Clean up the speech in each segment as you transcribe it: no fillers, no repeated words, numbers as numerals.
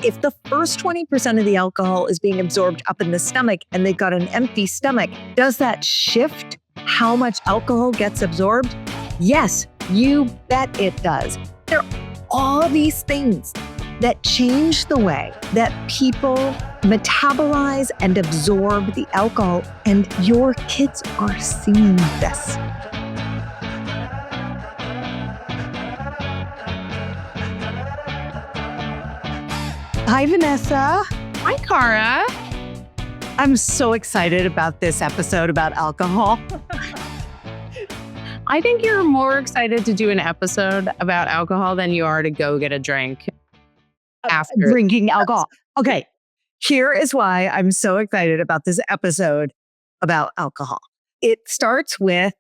If the first 20% of the alcohol is being absorbed up in the stomach and they've got an empty stomach, does that shift how much alcohol gets absorbed? Yes, you bet it does. There are all these things that change the way that people metabolize and absorb the alcohol, and your kids are seeing this. Hi, Vanessa. Hi, Cara. I'm so excited about this episode about alcohol. I think you're more excited to do an episode about alcohol than you are to go get a drink after drinking alcohol. Okay, here is why I'm so excited about this episode about alcohol. It starts with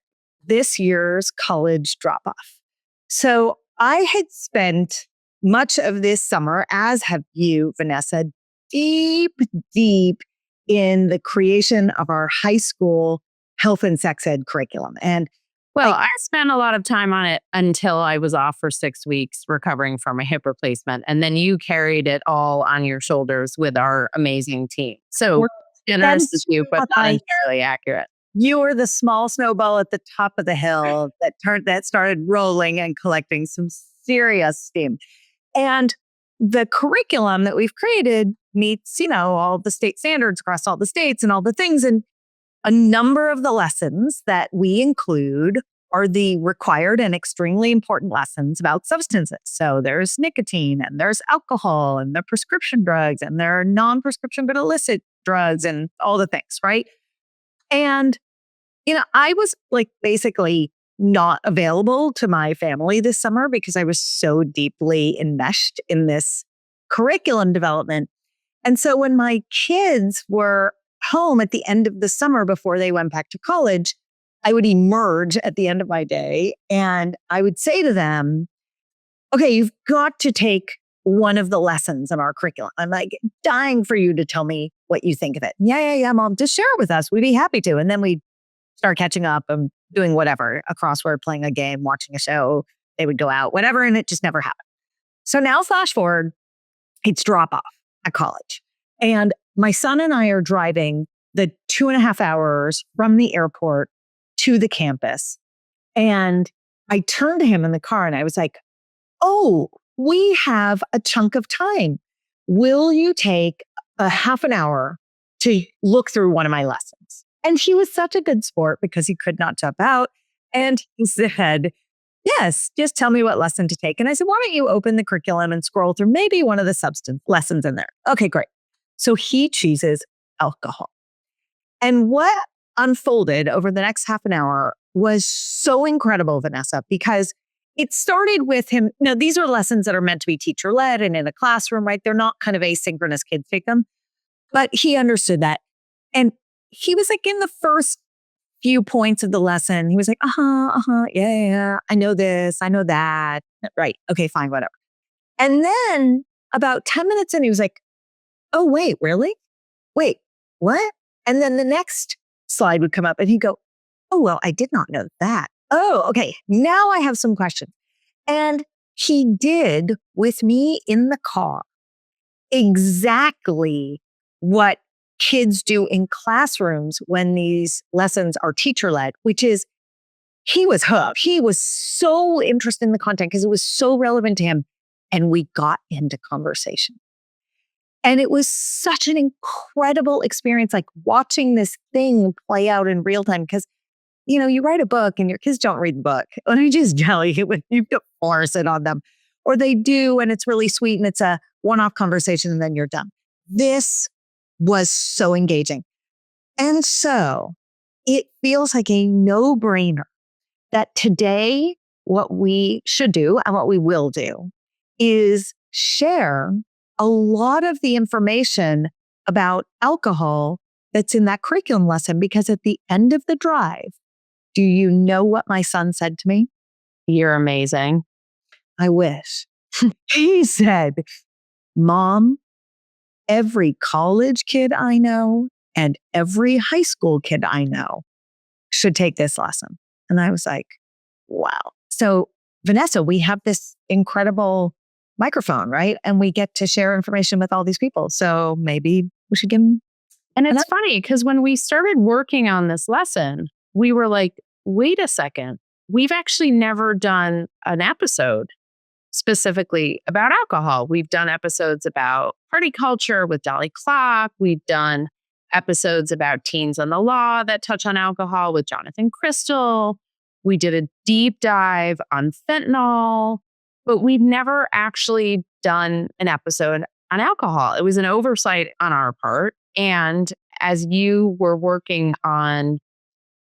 this year's college drop-off. So I had spent much of this summer, as have you, Vanessa, deep in the creation of our high school health and sex ed curriculum. And I spent a lot of time on it until I was off for 6 weeks recovering from a hip replacement. And then you carried it all on your shoulders with our amazing team. So generous with you, but not entirely accurate. You were the small snowball at the top of the hill that started rolling and collecting some serious steam. And the curriculum that we've created meets, all the state standards across all the states and all the things. And a number of the lessons that we include are the required and extremely important lessons about substances. So there's nicotine and there's alcohol and there are prescription drugs and there are non-prescription but illicit drugs and all the things, right? And, I was basically not available to my family this summer because I was so deeply enmeshed in this curriculum development. And so when my kids were home at the end of the summer before they went back to college, I would emerge at the end of my day and I would say to them, okay, you've got to take one of the lessons in our curriculum. I'm dying for you to tell me what you think of it. Yeah, Mom, just share it with us. We'd be happy to. And then we'd start catching up and doing whatever, a crossword, playing a game, watching a show. They would go out, whatever, and it just never happened. So now flash forward, it's drop off at college. And my son and I are driving the 2.5 hours from the airport to the campus. And I turned to him in the car and I was like, oh, we have a chunk of time. Will you take a half an hour to look through one of my lessons? And he was such a good sport because he could not jump out. And he said, yes, just tell me what lesson to take. And I said, why don't you open the curriculum and scroll through maybe one of the substance lessons in there? Okay, great. So he chooses alcohol. And what unfolded over the next half an hour was so incredible, Vanessa, because it started with him. Now, these are lessons that are meant to be teacher-led and in a classroom, right? They're not kind of asynchronous, kids take them. But he understood that. And he was in the first few points of the lesson, he was like, yeah, I know this, I know that. Right. Okay, fine, whatever. And then about 10 minutes in, he was like, oh, wait, really? Wait, what? And then the next slide would come up and he'd go, oh, well, I did not know that. Oh, okay. Now I have some questions. And he did with me in the car exactly what kids do in classrooms when these lessons are teacher-led, which is he was hooked. He was so interested in the content because it was so relevant to him. And we got into conversation. And it was such an incredible experience, watching this thing play out in real time. Because, you write a book and your kids don't read the book. Let me just tell you, you have to force it on them. Or they do, and it's really sweet, and it's a one-off conversation, and then you're done. This was so engaging. And so it feels like a no-brainer that today, what we should do and what we will do is share a lot of the information about alcohol that's in that curriculum lesson, because at the end of the drive, do you know what my son said to me? You're amazing. I wish. He said, Mom, every college kid I know and every high school kid I know should take this lesson. And I was like, wow. So Vanessa, we have this incredible microphone, right? And we get to share information with all these people. So maybe we should give them. And it's funny because when we started working on this lesson, we were like, wait a second, we've actually never done an episode specifically about alcohol. We've done episodes about party culture with Dolly Clock. We've done episodes about teens and the law that touch on alcohol with Jonathan Crystal. We did a deep dive on fentanyl, but we've never actually done an episode on alcohol. It was an oversight on our part. And as you were working on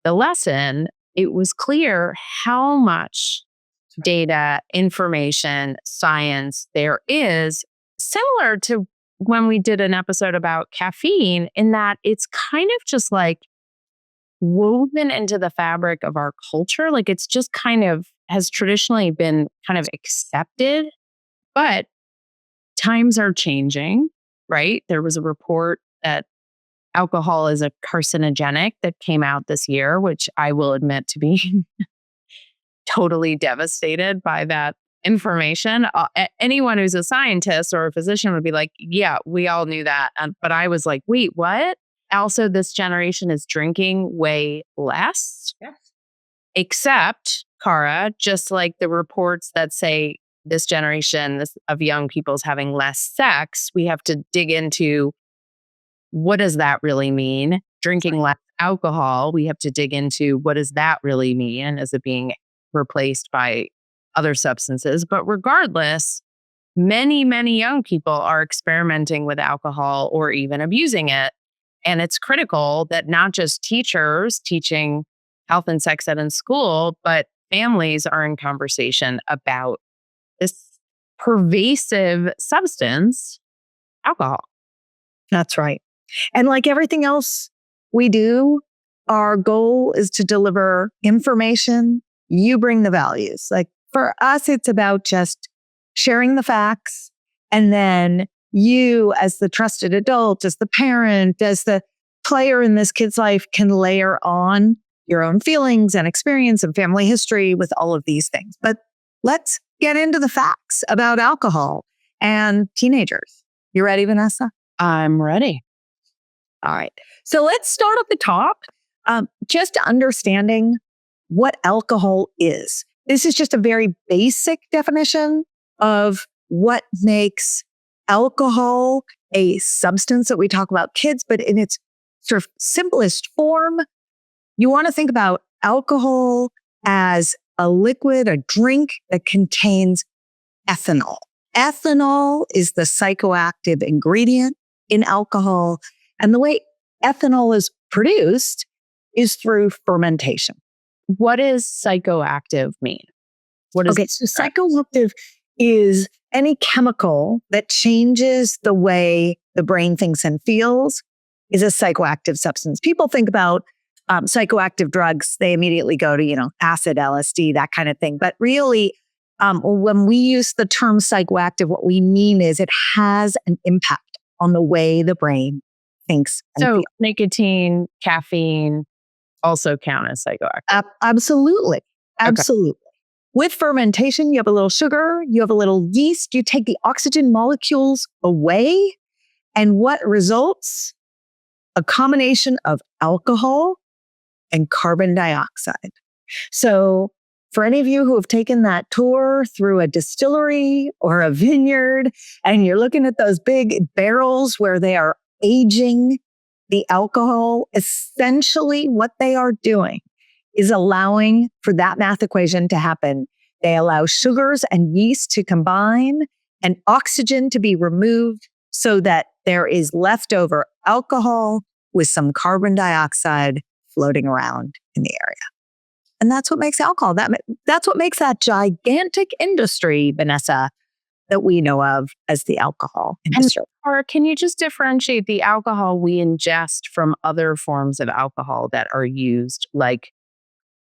the lesson, it was clear how much data, information, science there is, similar to when we did an episode about caffeine, in that it's kind of just like woven into the fabric of our culture. Like it's just kind of has traditionally been kind of accepted, but times are changing, right? There was a report that alcohol is a carcinogenic that came out this year, which I will admit to be totally devastated by that information. Anyone who's a scientist or a physician would be like, yeah, we all knew that. But I was like, wait, what? Also, this generation is drinking way less. Yes. Except, Cara, just like the reports that say this generation of young people is having less sex, we have to dig into what does that really mean? Drinking less alcohol, we have to dig into what does that really mean? Is it being replaced by other substances? But regardless, many, many young people are experimenting with alcohol or even abusing it. And it's critical that not just teachers teaching health and sex ed in school, but families are in conversation about this pervasive substance, alcohol. That's right. And like everything else we do, our goal is to deliver information. You bring the values. Like for us, it's about just sharing the facts. And then you, as the trusted adult, as the parent, as the player in this kid's life, can layer on your own feelings and experience and family history with all of these things. But let's get into the facts about alcohol and teenagers. You ready, Vanessa? I'm ready. All right. So let's start at the top. Just understanding what alcohol is. This is just a very basic definition of what makes alcohol a substance that we talk about kids, but in its sort of simplest form, you want to think about alcohol as a liquid, a drink that contains ethanol. Ethanol is the psychoactive ingredient in alcohol. And the way ethanol is produced is through fermentation. What does psychoactive mean? So psychoactive is any chemical that changes the way the brain thinks and feels is a psychoactive substance. People think about psychoactive drugs, they immediately go to, acid, LSD, that kind of thing. But really, when we use the term psychoactive, what we mean is it has an impact on the way the brain thinks and feels. Nicotine, caffeine also count as psychoactive. Absolutely. Absolutely. Okay. With fermentation, you have a little sugar, you have a little yeast, you take the oxygen molecules away, and what results? A combination of alcohol and carbon dioxide. So for any of you who have taken that tour through a distillery or a vineyard, and you're looking at those big barrels where they are aging the alcohol, essentially what they are doing is allowing for that math equation to happen. They allow sugars and yeast to combine and oxygen to be removed so that there is leftover alcohol with some carbon dioxide floating around in the area. And that's what makes alcohol. That's what makes that gigantic industry, Vanessa, that we know of as the alcohol industry. Or can you just differentiate the alcohol we ingest from other forms of alcohol that are used, like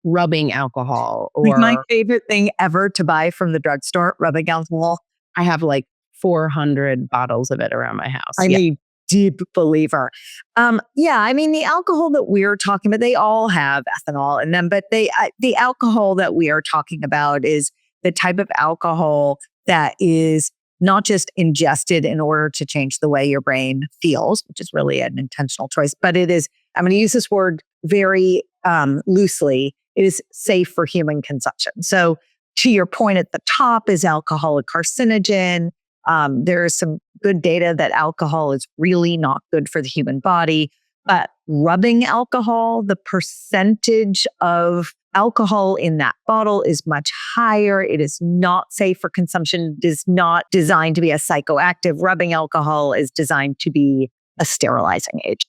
rubbing alcohol? Or my favorite thing ever to buy from the drugstore, rubbing alcohol. I have like 400 bottles of it around my house. I'm a deep believer. The alcohol that we're talking about, they all have ethanol in them, but the alcohol that we are talking about is the type of alcohol that is not just ingested in order to change the way your brain feels, which is really an intentional choice, but it is, I'm going to use this word very loosely, it is safe for human consumption. So to your point at the top, is alcohol a carcinogen? There is some good data that alcohol is really not good for the human body, but rubbing alcohol, the percentage of alcohol in that bottle is much higher. It is not safe for consumption. It is not designed to be a psychoactive. Rubbing alcohol is designed to be a sterilizing agent.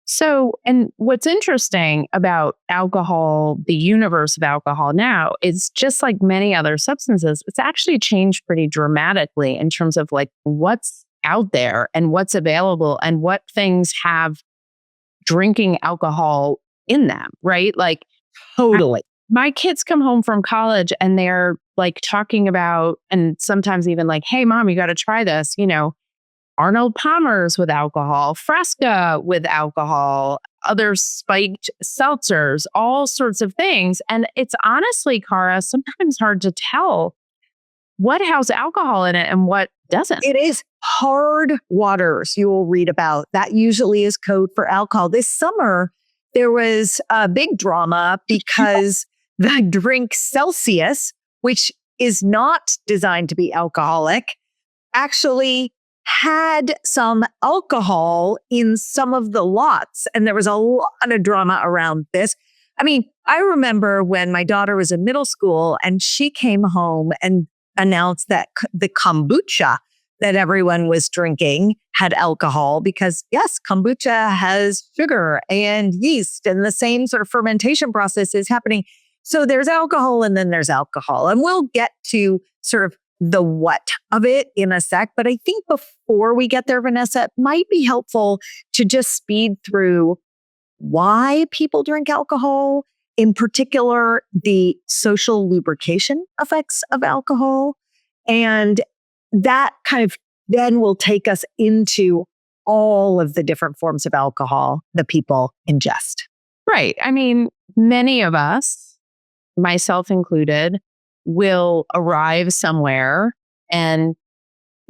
So, and what's interesting about alcohol, the universe of alcohol now, is just like many other substances, it's actually changed pretty dramatically in terms of like what's out there and what's available and what things have drinking alcohol in them, right? Like, totally. My kids come home from college and they're like talking about, and sometimes even like, hey, mom, you got to try this, Arnold Palmer's with alcohol, Fresca with alcohol, other spiked seltzers, all sorts of things. And it's honestly, Cara, sometimes hard to tell what has alcohol in it and what doesn't. It is hard waters you will read about. That usually is code for alcohol. This summer, there was a big drama because the drink Celsius, which is not designed to be alcoholic, actually had some alcohol in some of the lots. And there was a lot of drama around this. I mean, I remember when my daughter was in middle school and she came home and announced that the kombucha that everyone was drinking had alcohol because, yes, kombucha has sugar and yeast and the same sort of fermentation process is happening. So there's alcohol and then there's alcohol. And we'll get to sort of the what of it in a sec. But I think before we get there, Vanessa, it might be helpful to just speed through why people drink alcohol, in particular, the social lubrication effects of alcohol. And that kind of then will take us into all of the different forms of alcohol that people ingest. Right. I mean, many of us, myself included, will arrive somewhere and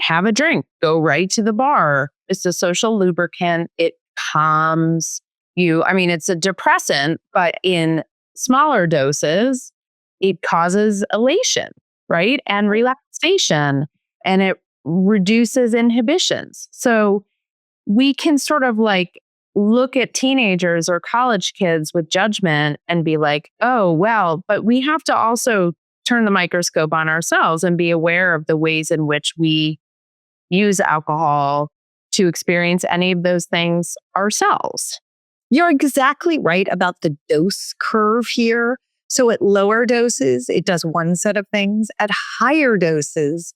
have a drink, go right to the bar. It's a social lubricant. It calms you. I mean, it's a depressant, but in smaller doses, it causes elation, right? And relaxation, and it reduces inhibitions. So we can sort of like look at teenagers or college kids with judgment and be like, oh, well, but we have to also turn the microscope on ourselves and be aware of the ways in which we use alcohol to experience any of those things ourselves. You're exactly right about the dose curve here. So at lower doses, it does one set of things. At higher doses,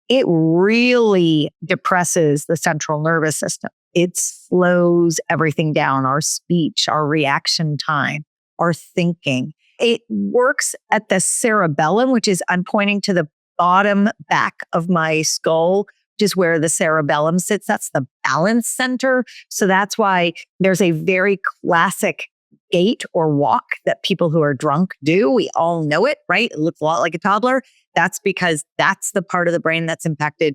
it really depresses the central nervous system. It slows everything down, our speech, our reaction time, our thinking. It works at the cerebellum, which is, I'm pointing to the bottom back of my skull, which is where the cerebellum sits. That's the balance center. So that's why there's a very classic gait or walk that people who are drunk do. We all know it, right? It looks a lot like a toddler. That's because that's the part of the brain that's impacted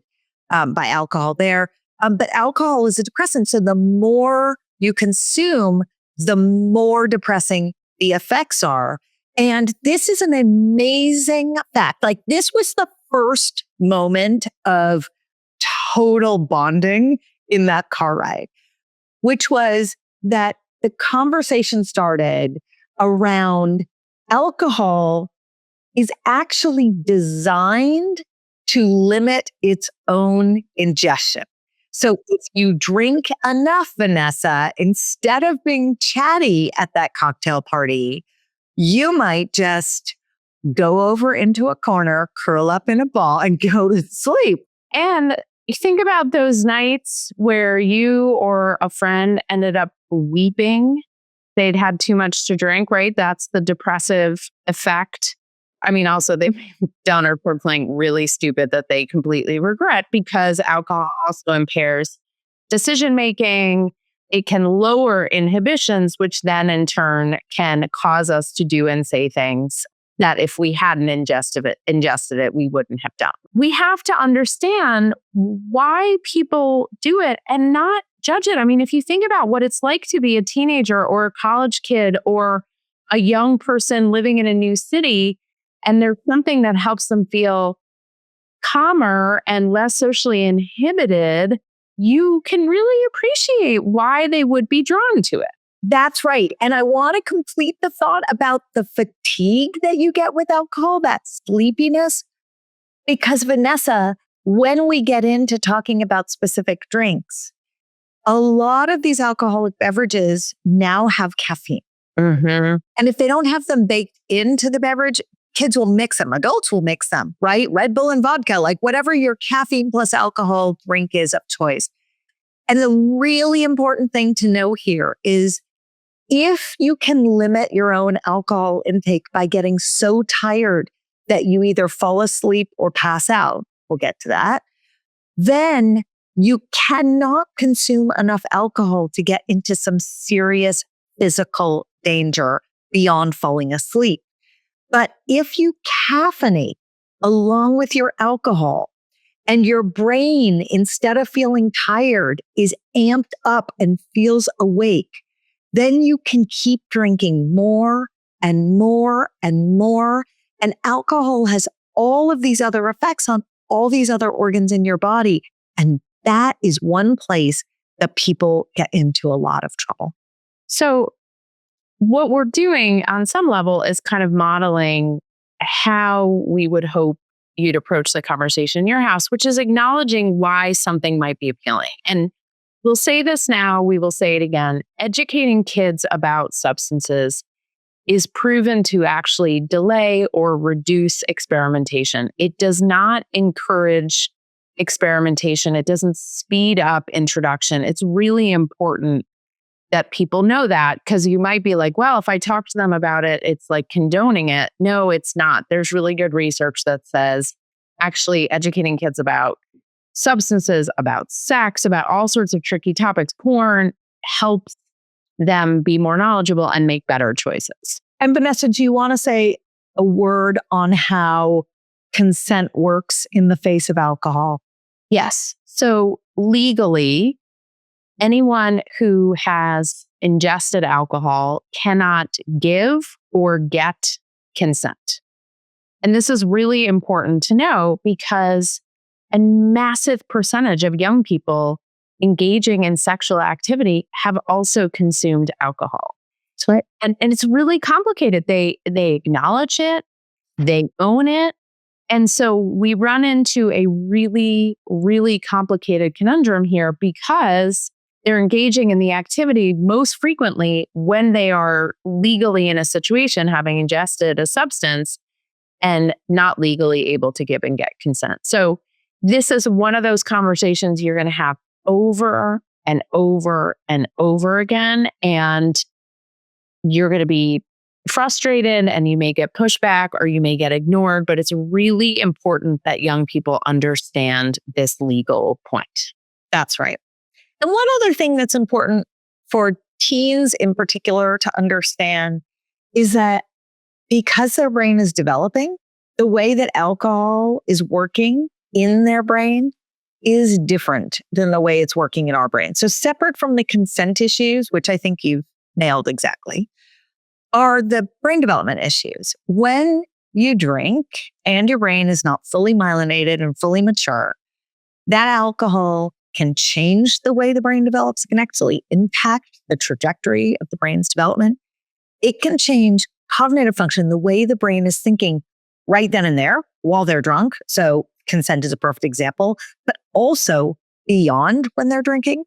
by alcohol there. But alcohol is a depressant. So the more you consume, the more depressing the effects are. And this is an amazing fact. Like, this was the first moment of total bonding in that car ride, which was that the conversation started around alcohol is actually designed to limit its own ingestion. So if you drink enough, Vanessa, instead of being chatty at that cocktail party, you might just go over into a corner, curl up in a ball, and go to sleep. And you think about those nights where you or a friend ended up weeping. They'd had too much to drink, right? That's the depressive effect. I mean, also they've done or were playing really stupid that they completely regret, because alcohol also impairs decision making. It can lower inhibitions, which then in turn can cause us to do and say things that if we hadn't ingested it, we wouldn't have done. We have to understand why people do it and not judge it. I mean, if you think about what it's like to be a teenager or a college kid or a young person living in a new city, and there's something that helps them feel calmer and less socially inhibited, you can really appreciate why they would be drawn to it. That's right. And I want to complete the thought about the fatigue that you get with alcohol, that sleepiness, because Vanessa, when we get into talking about specific drinks, a lot of these alcoholic beverages now have caffeine. Mm-hmm. And if they don't have them baked into the beverage, kids will mix them. Adults will mix them, right? Red Bull and vodka, like whatever your caffeine plus alcohol drink is of choice. And the really important thing to know here is if you can limit your own alcohol intake by getting so tired that you either fall asleep or pass out, we'll get to that, then you cannot consume enough alcohol to get into some serious physical danger beyond falling asleep. But if you caffeinate along with your alcohol and your brain, instead of feeling tired, is amped up and feels awake, then you can keep drinking more and more and more. And alcohol has all of these other effects on all these other organs in your body. And that is one place that people get into a lot of trouble. So what we're doing on some level is kind of modeling how we would hope you'd approach the conversation in your house, which is acknowledging why something might be appealing. And we'll say this now, we will say it again. Educating kids about substances is proven to actually delay or reduce experimentation. It does not encourage experimentation. It doesn't speed up introduction. It's really important that people know that, because you might be like, well, if I talk to them about it, it's like condoning it. No, it's not. There's really good research that says actually educating kids about substances, about sex, about all sorts of tricky topics, porn, helps them be more knowledgeable and make better choices. And Vanessa, do you want to say a word on how consent works in the face of alcohol? Yes. So legally, anyone who has ingested alcohol cannot give or get consent. And this is really important to know because a massive percentage of young people engaging in sexual activity have also consumed alcohol. Right. And it's really complicated. They acknowledge it, they own it. And so we run into a really, really complicated conundrum here because they're engaging in the activity most frequently when they are legally in a situation having ingested a substance and not legally able to give and get consent. So this is one of those conversations you're going to have over and over and over again. And you're going to be frustrated and you may get pushback or you may get ignored, but it's really important that young people understand this legal point. That's right. And one other thing that's important for teens in particular to understand is that because their brain is developing, the way that alcohol is working in their brain is different than the way it's working in our brain. So separate from the consent issues, which I think you've nailed exactly, are the brain development issues. When you drink and your brain is not fully myelinated and fully mature, that alcohol can change the way the brain develops. It can actually impact the trajectory of the brain's development. It can change cognitive function, the way the brain is thinking right then and there while they're drunk. So consent is a perfect example, but also beyond when they're drinking.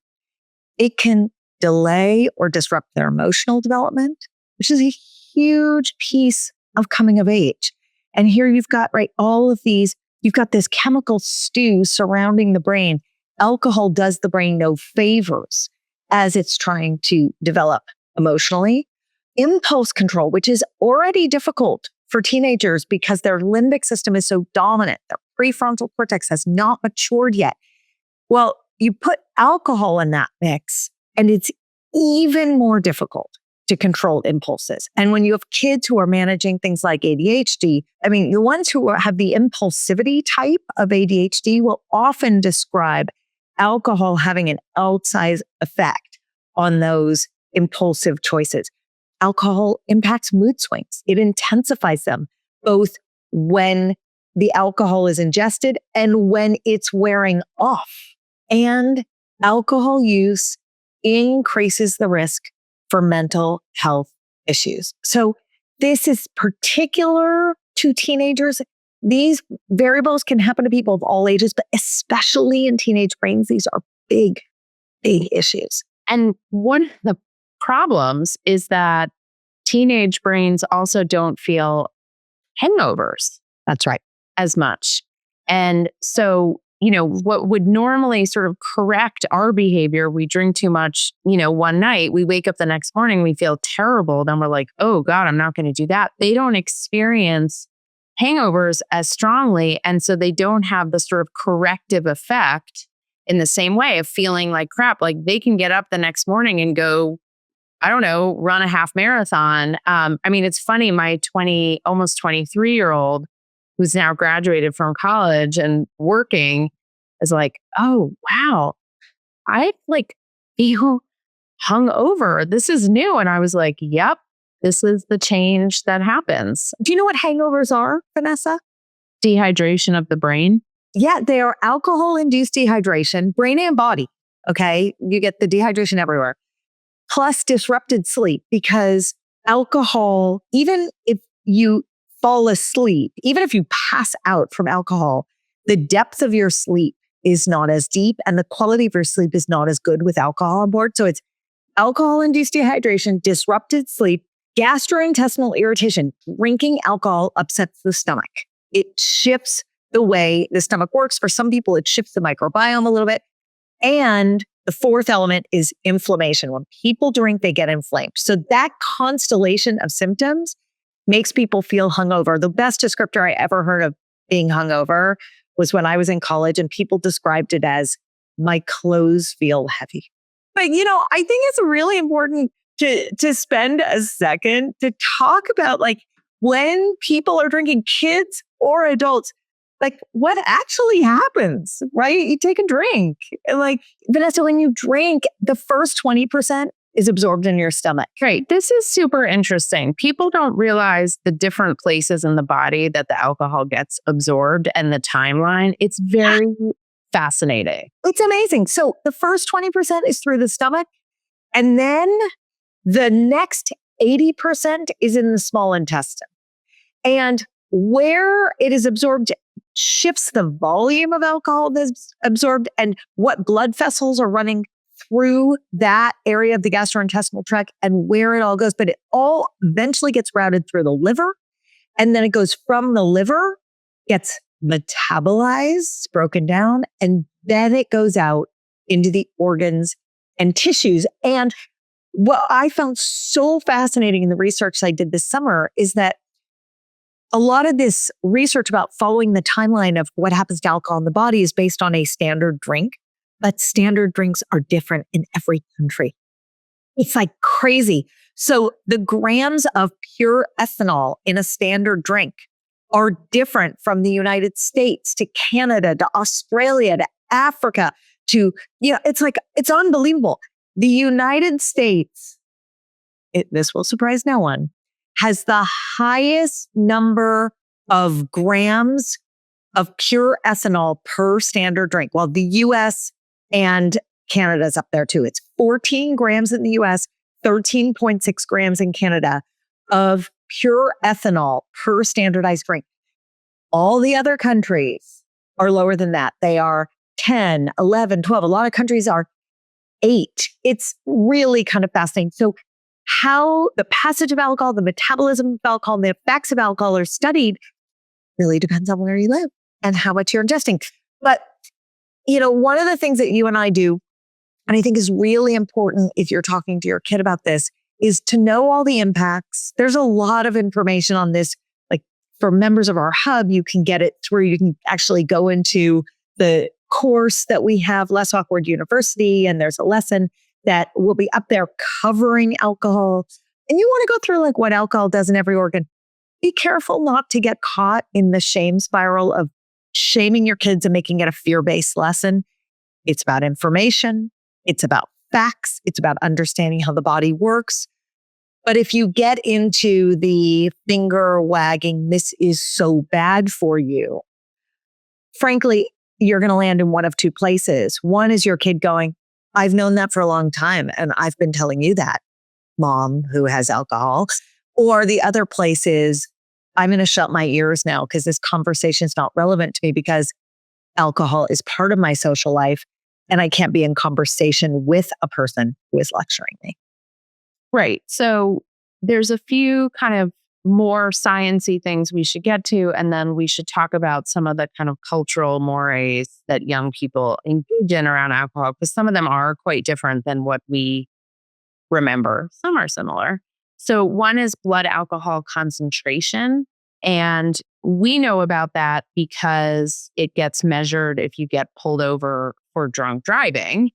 It can delay or disrupt their emotional development, which is a huge piece of coming of age. And here you've got, right, all of these, you've got this chemical stew surrounding the brain. Alcohol does the brain no favors as it's trying to develop emotionally. Impulse control, which is already difficult for teenagers because their limbic system is so dominant. Their prefrontal cortex has not matured yet. Well, you put alcohol in that mix and it's even more difficult to control impulses. And when you have kids who are managing things like ADHD, I mean, the ones who have the impulsivity type of ADHD will often describe alcohol having an outsized effect on those impulsive choices. Alcohol impacts mood swings. It intensifies them both when the alcohol is ingested and when it's wearing off. And alcohol use increases the risk for mental health issues. So this is particular to teenagers. These variables can happen to people of all ages, but especially in teenage brains, these are big, big issues. And one of the problems is that teenage brains also don't feel hangovers. That's right. As much. And so, what would normally sort of correct our behavior, we drink too much, one night, we wake up the next morning, we feel terrible. Then we're like, oh God, I'm not going to do that. They don't experience hangovers as strongly. And so they don't have the sort of corrective effect in the same way of feeling like crap. Like they can get up the next morning and go, I don't know, run a half marathon. It's funny, my almost 23-year-old who's now graduated from college and working is like, oh, wow, I feel hungover. This is new. And I was like, yep, this is the change that happens. Do you know what hangovers are, Vanessa? Dehydration of the brain. Yeah, they are alcohol-induced dehydration, brain and body. Okay, you get the dehydration everywhere. Plus disrupted sleep, because alcohol, even if you fall asleep, even if you pass out from alcohol, the depth of your sleep is not as deep and the quality of your sleep is not as good with alcohol on board. So it's alcohol-induced dehydration, disrupted sleep, gastrointestinal irritation. Drinking alcohol upsets the stomach. It shifts the way the stomach works. For some people, it shifts the microbiome a little bit. And the fourth element is inflammation. When people drink, they get inflamed. So that constellation of symptoms makes people feel hungover. The best descriptor I ever heard of being hungover was when I was in college and people described it as my clothes feel heavy. But, I think it's really important to spend a second to talk about when people are drinking, kids or adults, what actually happens, right? You take a drink. Vanessa, when you drink, the first 20% is absorbed in your stomach. Right. This is super interesting. People don't realize the different places in the body that the alcohol gets absorbed and the timeline. It's very fascinating. It's amazing. So the first 20% is through the stomach. And then the next 80% is in the small intestine. And where it is absorbed shifts the volume of alcohol that's absorbed and what blood vessels are running through that area of the gastrointestinal tract and where it all goes. But it all eventually gets routed through the liver. And then it goes from the liver, gets metabolized, broken down, and then it goes out into the organs and tissues. And what I found so fascinating in the research I did this summer is that a lot of this research about following the timeline of what happens to alcohol in the body is based on a standard drink, but standard drinks are different in every country. It's crazy. So the grams of pure ethanol in a standard drink are different from the United States to Canada to Australia to Africa to, it's unbelievable. The United States, this will surprise no one, has the highest number of grams of pure ethanol per standard drink. Well, the US and Canada's up there too. It's 14 grams in the US, 13.6 grams in Canada of pure ethanol per standardized drink. All the other countries are lower than that. They are 10, 11, 12. A lot of countries are 8. It's really kind of fascinating. So how the passage of alcohol, the metabolism of alcohol, and the effects of alcohol are studied really depends on where you live and how much you're ingesting. But, one of the things that you and I do, and I think is really important if you're talking to your kid about this, is to know all the impacts. There's a lot of information on this. For members of our hub, you can get it through, you can actually go into the course that we have, Less Awkward University, and there's a lesson that will be up there covering alcohol. and you want to go through like what alcohol does in every organ, be careful not to get caught in the shame spiral of shaming your kids and making it a fear-based lesson. It's about information. It's about facts. It's about understanding how the body works. But if you get into the finger wagging, this is so bad for you, frankly, you're going to land in one of two places. One is your kid going, I've known that for a long time, and I've been telling you that, mom who has alcohol. Or the other place is, I'm going to shut my ears now because this conversation is not relevant to me because alcohol is part of my social life and I can't be in conversation with a person who is lecturing me. Right. So there's a few kind of more sciencey things we should get to, and then we should talk about some of the kind of cultural mores that young people engage in around alcohol, because some of them are quite different than what we remember. Some are similar. So one is blood alcohol concentration. And we know about that because it gets measured if you get pulled over for drunk driving.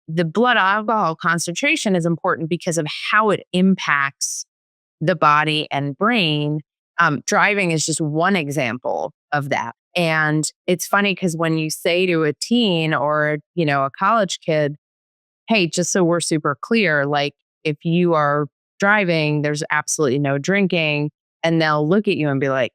The blood alcohol concentration is important because of how it impacts the body and brain. Driving is just one example of that. And it's funny because when you say to a teen or, a college kid, hey, just so we're super clear, like if you are driving, there's absolutely no drinking. And they'll look at you and be like,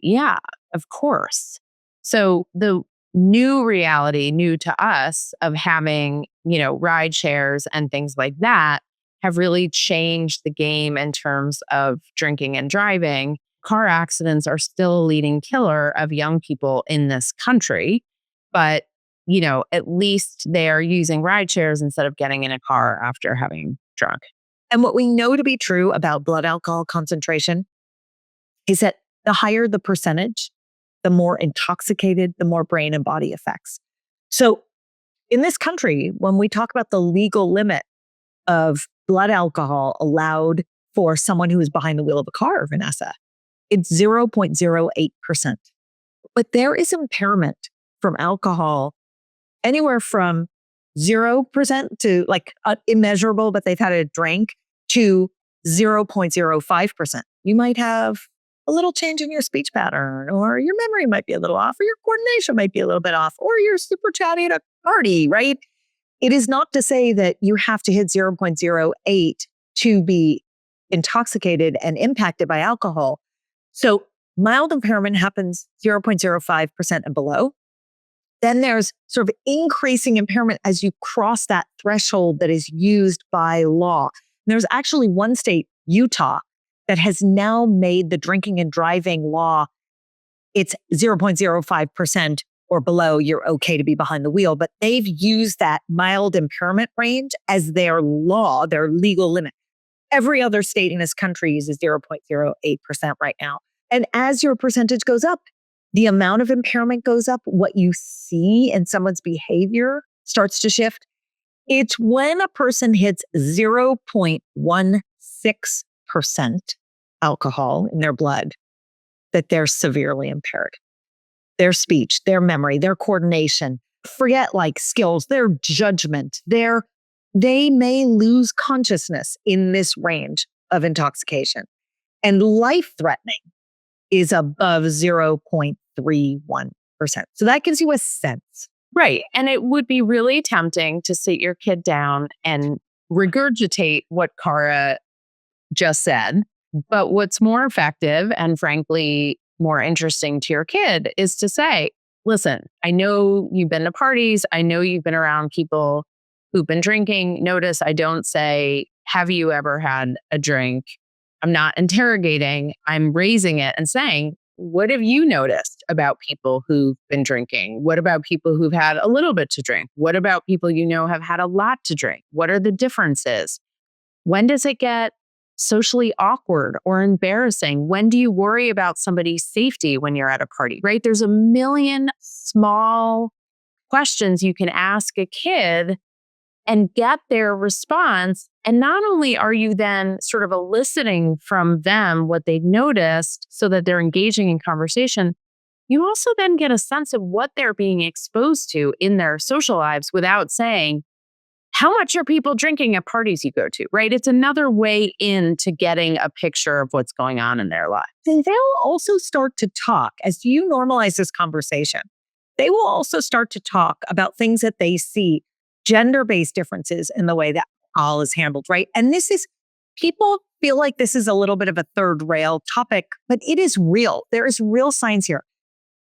yeah, of course. So the new reality, new to us, of having, ride shares and things like that have really changed the game in terms of drinking and driving. Car accidents are still a leading killer of young people in this country. But, at least they're using ride shares instead of getting in a car after having drunk. And what we know to be true about blood alcohol concentration is that the higher the percentage, the more intoxicated, the more brain and body effects. So in this country, when we talk about the legal limit of blood alcohol allowed for someone who is behind the wheel of a car, Vanessa, it's 0.08%. But there is impairment from alcohol anywhere from 0% to like immeasurable, but they've had a drink, to 0.05%. You might have a little change in your speech pattern, or your memory might be a little off, or your coordination might be a little bit off, or you're super chatty at a party, right? It is not to say that you have to hit 0.08 to be intoxicated and impacted by alcohol. So mild impairment happens 0.05% and below. Then there's sort of increasing impairment as you cross that threshold that is used by law. And there's actually one state, Utah, that has now made the drinking and driving law, it's 0.05% or below, you're okay to be behind the wheel. But they've used that mild impairment range as their law, their legal limit. Every other state in this country uses 0.08% right now. And as your percentage goes up, the amount of impairment goes up, what you see in someone's behavior starts to shift. It's when a person hits 0.16% alcohol in their blood that they're severely impaired. Their speech, their memory, their coordination, forget like skills, their judgment, they may lose consciousness in this range of intoxication. And life-threatening is above 0.31%. So that gives you a sense. Right. And it would be really tempting to sit your kid down and regurgitate what Cara just said. But what's more effective and frankly more interesting to your kid is to say, listen, I know you've been to parties. I know you've been around people who've been drinking. Notice I don't say, have you ever had a drink? I'm not interrogating. I'm raising it and saying, what have you noticed about people who've been drinking? What about people who've had a little bit to drink? What about people have had a lot to drink? What are the differences? When does it get socially awkward or embarrassing? When do you worry about somebody's safety when you're at a party, right? There's a million small questions you can ask a kid and get their response. And not only are you then sort of eliciting from them what they've noticed so that they're engaging in conversation, you also then get a sense of what they're being exposed to in their social lives without saying, how much are people drinking at parties you go to, right? It's another way into getting a picture of what's going on in their life. And they'll also start to talk as you normalize this conversation. They will also start to talk about things that they see, gender-based differences in the way that alcohol is handled, right? And people feel like this is a little bit of a third rail topic, but it is real. There is real science here.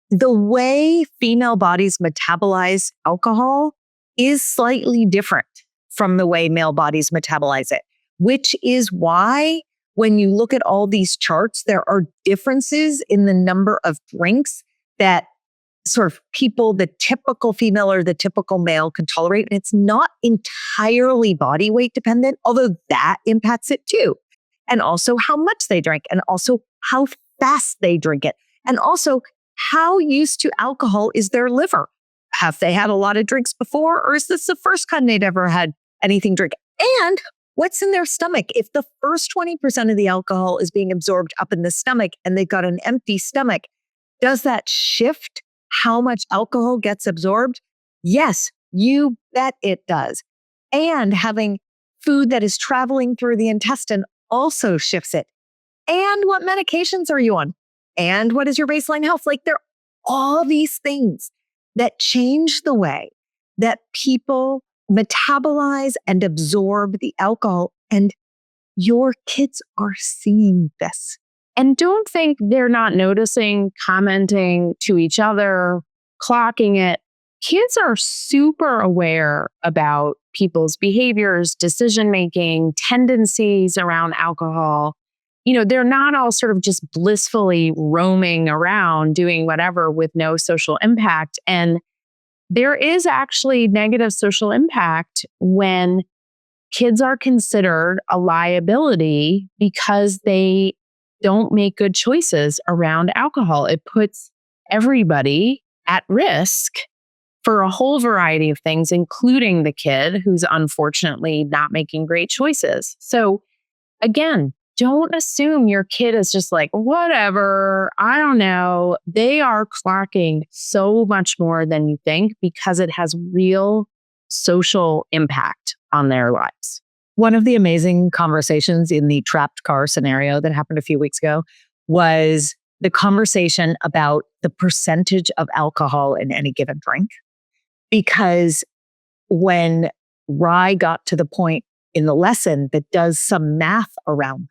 The way female bodies metabolize alcohol is slightly different from the way male bodies metabolize it, which is why when you look at all these charts, there are differences in the number of drinks that sort of the typical female or the typical male can tolerate. And it's not entirely body weight dependent, although that impacts it too. And also how much they drink, and also how fast they drink it. And also how used to alcohol is their liver. Have they had a lot of drinks before, or is this the first time they'd ever had anything drink? And what's in their stomach? If the first 20% of the alcohol is being absorbed up in the stomach and they've got an empty stomach, does that shift how much alcohol gets absorbed? Yes, you bet it does. And having food that is traveling through the intestine also shifts it. And what medications are you on? And what is your baseline health? Like, there are all these things that change the way that people metabolize and absorb the alcohol. And your kids are seeing this. And don't think they're not noticing, commenting to each other, clocking it. Kids are super aware about people's behaviors, decision-making, tendencies around alcohol. They're not all sort of just blissfully roaming around doing whatever with no social impact. And there is actually negative social impact when kids are considered a liability because they don't make good choices around alcohol. It puts everybody at risk for a whole variety of things, including the kid who's unfortunately not making great choices. So again, don't assume your kid is just like, whatever, I don't know. They are clocking so much more than you think because it has real social impact on their lives. One of the amazing conversations in the trapped car scenario that happened a few weeks ago was the conversation about the percentage of alcohol in any given drink. Because when Rye got to the point in the lesson that does some math around,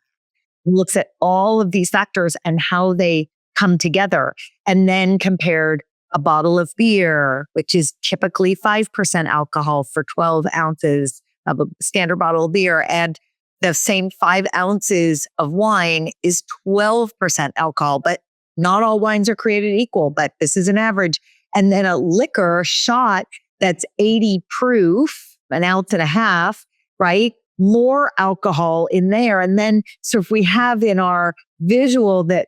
looks at all of these factors and how they come together, and then compared a bottle of beer, which is typically 5% alcohol for 12 ounces of a standard bottle of beer, and the same 5 ounces of wine is 12% alcohol, but not all wines are created equal, but this is an average. And then a liquor shot that's 80 proof, an ounce and a half, right? More alcohol in there. And then, so if we have in our visual that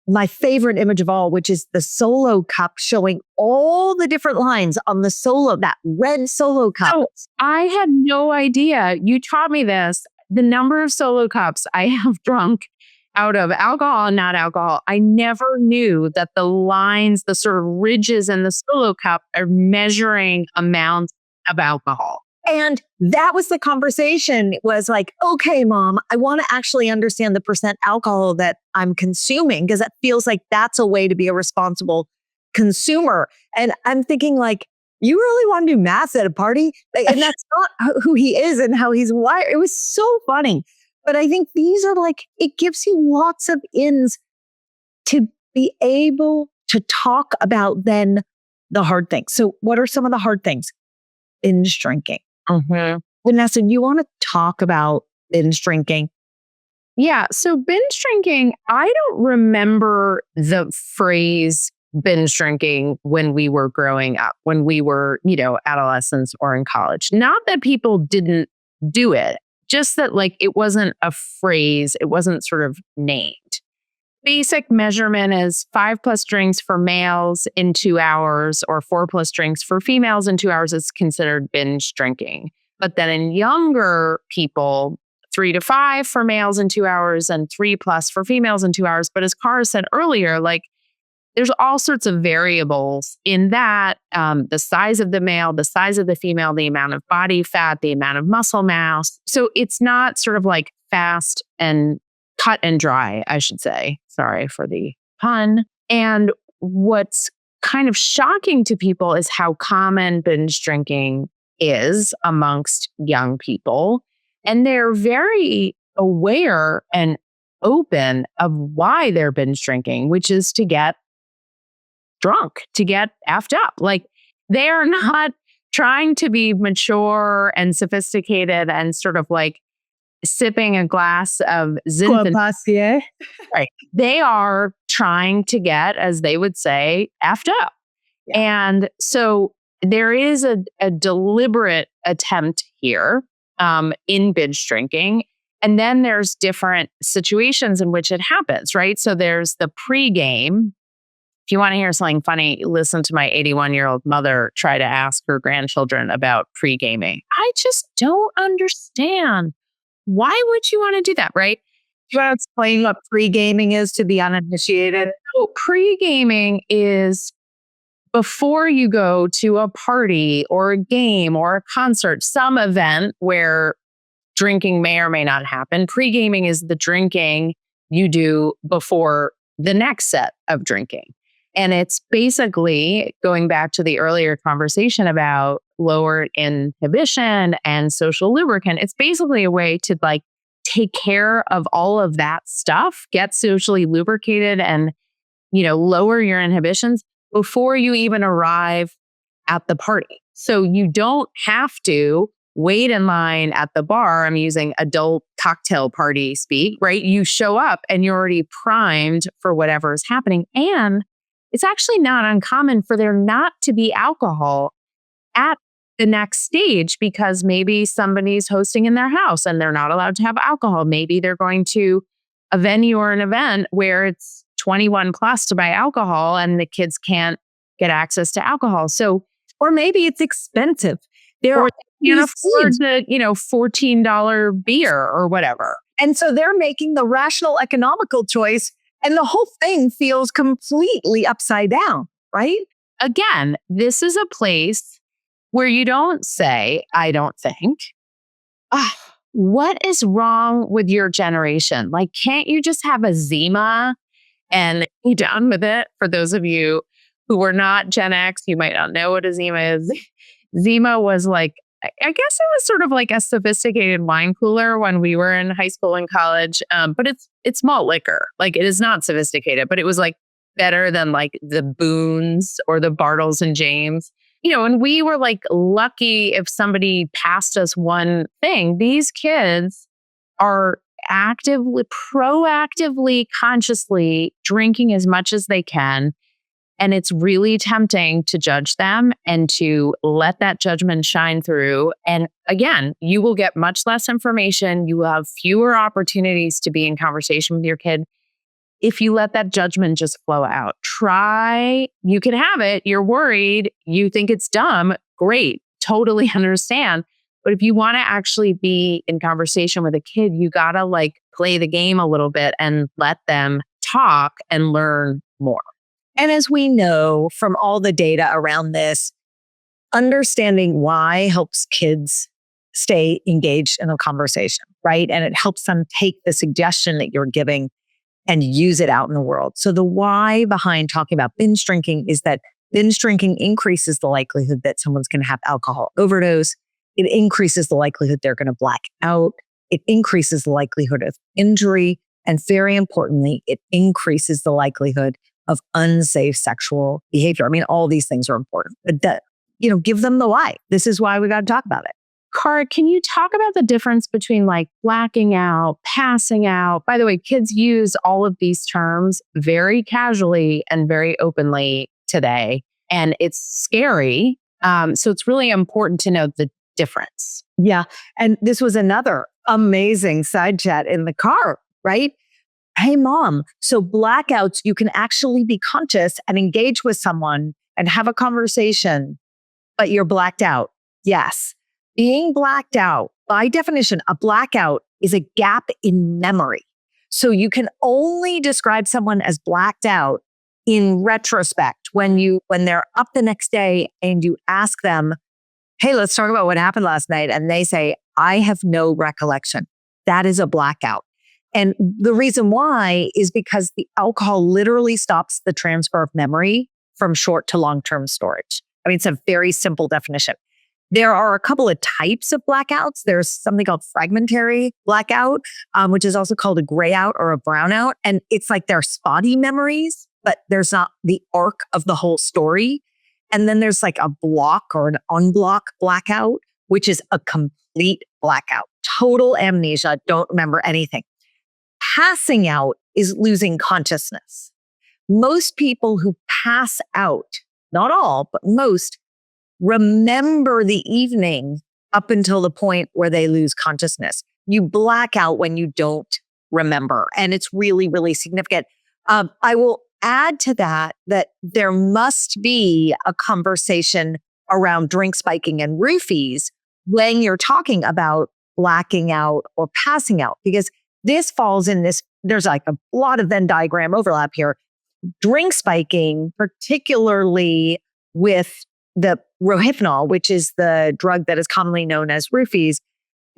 my favorite image of all, which is the Solo cup showing all the different lines on the Solo, that red Solo cup. Oh, I had no idea. You taught me this. The number of Solo cups I have drunk out of alcohol and not alcohol. I never knew that the lines, the sort of ridges in the Solo cup are measuring amounts of alcohol. And that was the conversation. It was like, okay, Mom, I want to actually understand the percent alcohol that I'm consuming, because it feels like that's a way to be a responsible consumer. And I'm thinking like, you really want to do math at a party? And that's not who he is and how he's wired. It was so funny. But I think these are like, it gives you lots of ins to be able to talk about then the hard things. So what are some of the hard things? Binge drinking. Mm-hmm. Vanessa, you want to talk about binge drinking? Yeah. So binge drinking, I don't remember the phrase binge drinking when we were growing up, when we were, adolescents or in college. Not that people didn't do it, just that like it wasn't a phrase, it wasn't sort of named. Basic measurement is 5+ drinks for males in 2 hours or 4+ drinks for females in 2 hours is considered binge drinking. But then in younger people, 3 to 5 for males in 2 hours and 3+ for females in 2 hours. But as Cara said earlier, like there's all sorts of variables in that, the size of the male, the size of the female, the amount of body fat, the amount of muscle mass. So it's not sort of like fast and cut and dry, I should say. Sorry for the pun. And what's kind of shocking to people is how common binge drinking is amongst young people. And they're very aware and open of why they're binge drinking, which is to get drunk, to get effed up. Like, they are not trying to be mature and sophisticated and sort of like sipping a glass of Courvoisier. Right. They are trying to get, as they would say, effed up. Yeah. And so there is a deliberate attempt here in binge drinking. And then there's different situations in which it happens, right? So there's the pregame. If you want to hear something funny, listen to my 81-year-old mother try to ask her grandchildren about pre-gaming. I just don't understand. Why would you want to do that, right? Do you want to explain what pre-gaming is to the uninitiated? So pre-gaming is before you go to a party or a game or a concert, some event where drinking may or may not happen. Pre-gaming is the drinking you do before the next set of drinking. And it's basically going back to the earlier conversation about lowered inhibition and social lubricant. It's basically a way to like take care of all of that stuff, get socially lubricated and, lower your inhibitions before you even arrive at the party. So you don't have to wait in line at the bar. I'm using adult cocktail party speak, right? You show up and you're already primed for whatever is happening. And it's actually not uncommon for there not to be alcohol at the next stage because maybe somebody's hosting in their house and they're not allowed to have alcohol. Maybe they're going to a venue or an event where it's 21 plus to buy alcohol and the kids can't get access to alcohol. So, or maybe it's expensive. Or they can't afford the, $14 beer or whatever. And so they're making the rational economical choice and the whole thing feels completely upside down, right? Again, this is a place where you don't say, I don't think, what is wrong with your generation? Like, can't you just have a Zima and be done with it? For those of you who were not Gen X, you might not know what a Zima is. Zima was like, I guess it was sort of like a sophisticated wine cooler when we were in high school and college. But it's malt liquor. Like, it is not sophisticated, but it was like better than like the Boones or the Bartles and James. And we were like lucky if somebody passed us one thing. These kids are proactively, consciously drinking as much as they can. And it's really tempting to judge them and to let that judgment shine through. And again, you will get much less information. You will have fewer opportunities to be in conversation with your kid if you let that judgment just flow out. You can have it. You're worried. You think it's dumb. Great. Totally understand. But if you want to actually be in conversation with a kid, you got to like play the game a little bit and let them talk and learn more. And as we know from all the data around this, understanding why helps kids stay engaged in a conversation, right? And it helps them take the suggestion that you're giving and use it out in the world. So the why behind talking about binge drinking is that binge drinking increases the likelihood that someone's going to have alcohol overdose. It increases the likelihood they're going to black out. It increases the likelihood of injury. And very importantly, it increases the likelihood of unsafe sexual behavior. I mean, all these things are important, but give them the why. This is why we got to talk about it. Cara, can you talk about the difference between like blacking out, passing out? By the way, kids use all of these terms very casually and very openly today, and it's scary. So it's really important to know the difference. Yeah. And this was another amazing side chat in the car, right? Hey, mom, so blackouts, you can actually be conscious and engage with someone and have a conversation, but you're blacked out. Yes. Being blacked out, by definition, a blackout is a gap in memory. So you can only describe someone as blacked out in retrospect, when they're up the next day and you ask them, hey, let's talk about what happened last night. And they say, I have no recollection. That is a blackout. And the reason why is because the alcohol literally stops the transfer of memory from short to long-term storage. I mean, it's a very simple definition. There are a couple of types of blackouts. There's something called fragmentary blackout, which is also called a grayout or a brownout. And it's like they're spotty memories, but there's not the arc of the whole story. And then there's like a block or an unblock blackout, which is a complete blackout. Total amnesia, don't remember anything. Passing out is losing consciousness. Most people who pass out, not all, but most, remember the evening up until the point where they lose consciousness. You black out when you don't remember. And it's really, really significant. I will add to that there must be a conversation around drink spiking and roofies when you're talking about blacking out or passing out, because this falls in this, there's like a lot of Venn diagram overlap here. Drink spiking, particularly with the rohypnol, which is the drug that is commonly known as roofies,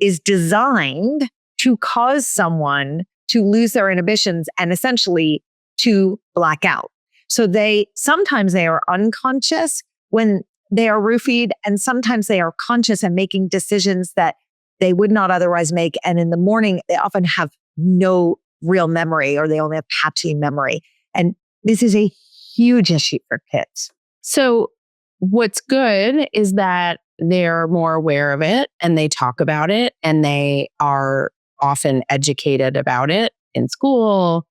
is designed to cause someone to lose their inhibitions and essentially to black out. So sometimes they are unconscious when they are roofied, and sometimes they are conscious and making decisions that they would not otherwise make. And in the morning, they often have no real memory, or they only have patchy memory. And this is a huge issue for kids. So what's good is that they're more aware of it and they talk about it, and they are often educated about it in school,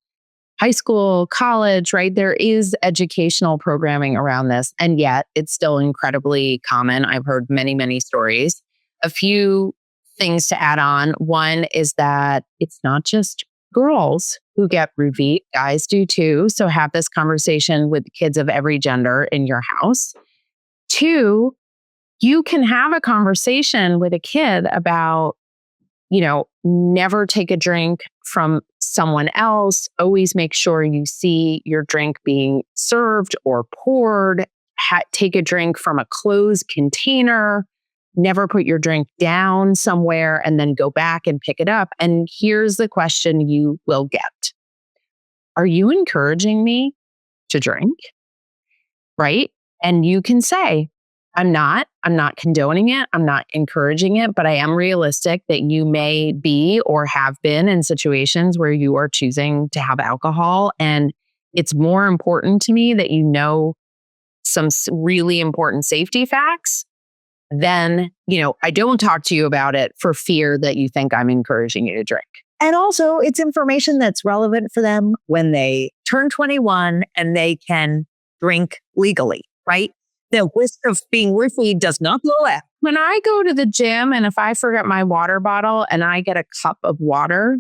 high school, college, right? There is educational programming around this, and yet it's still incredibly common. I've heard many, many stories. A few things to add on. One is that it's not just girls who get roofied, guys do too. So have this conversation with kids of every gender in your house. 2, you can have a conversation with a kid about, never take a drink from someone else. Always make sure you see your drink being served or poured. Take a drink from a closed container. Never put your drink down somewhere and then go back and pick it up. And here's the question you will get. Are you encouraging me to drink? Right? And you can say, I'm not condoning it. I'm not encouraging it, but I am realistic that you may be or have been in situations where you are choosing to have alcohol. And it's more important to me that you know some really important safety facts than, I don't talk to you about it for fear that you think I'm encouraging you to drink. And also, it's information that's relevant for them when they turn 21 and they can drink legally, right? The risk of being roofied does not go up. When I go to the gym and if I forget my water bottle and I get a cup of water,